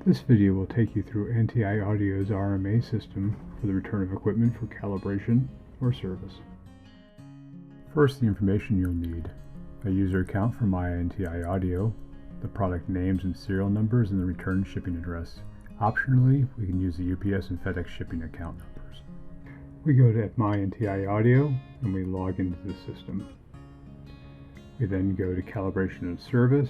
This video will take you through NTI Audio's RMA system for the return of equipment for calibration or service. First, the information you'll need: a user account for my NTI Audio, the product names and serial numbers, and the return shipping address. Optionally, we can use the UPS and FedEx shipping account numbers. We go to My NTI Audio and we log into the system. We then go to Calibration and Service.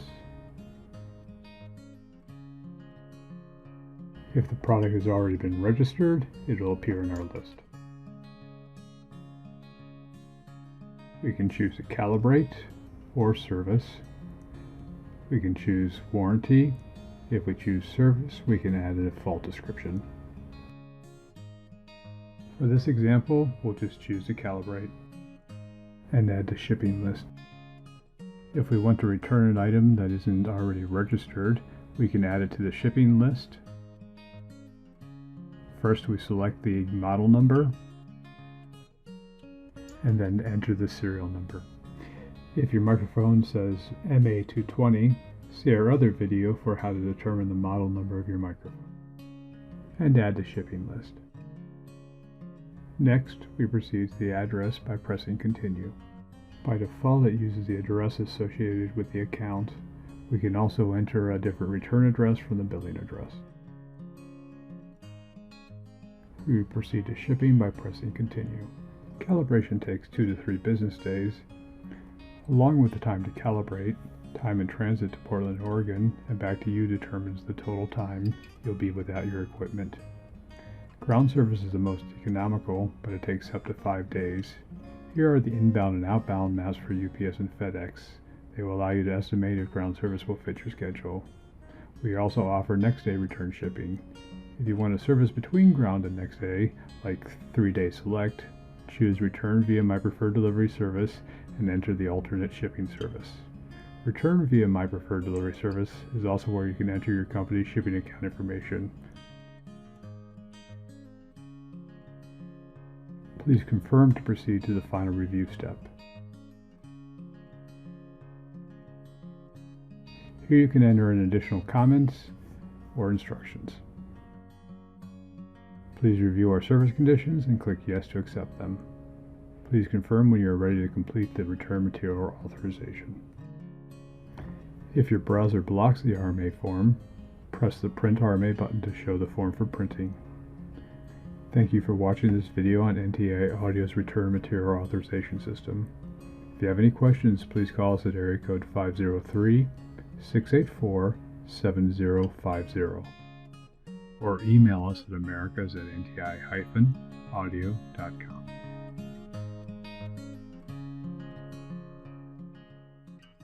If the product has already been registered, it will appear in our list. We can choose to calibrate or service. We can choose warranty. If we choose service, we can add a default description. For this example, we'll just choose to calibrate and add the shipping list. If we want to return an item that isn't already registered, we can add it to the shipping list. First, we select the model number and then enter the serial number. If your microphone says MA220, see our other video for how to determine the model number of your microphone, and add the shipping list. Next, we proceed to the address by pressing Continue. By default, it uses the address associated with the account. We can also enter a different return address from the billing address. We proceed to shipping by pressing Continue. Calibration takes 2 to 3 business days. Along with the time to calibrate, time in transit to Portland, Oregon, and back to you determines the total time you'll be without your equipment. Ground service is the most economical, but it takes up to 5 days. Here are the inbound and outbound maps for UPS and FedEx. They will allow you to estimate if ground service will fit your schedule. We also offer next day return shipping. If you want a service between ground and next day, like 3-day select, choose Return via My Preferred Delivery Service and enter the alternate shipping service. Return via My Preferred Delivery Service is also where you can enter your company's shipping account information. Please confirm to proceed to the final review step. Here you can enter in additional comments or instructions. Please review our service conditions and click Yes to accept them. Please confirm when you are ready to complete the return material authorization. If your browser blocks the RMA form, press the Print RMA button to show the form for printing. Thank you for watching this video on NTI Audio's return material authorization system. If you have any questions, please call us at area code 503-684-7050 or email us at americas@nti-audio.com.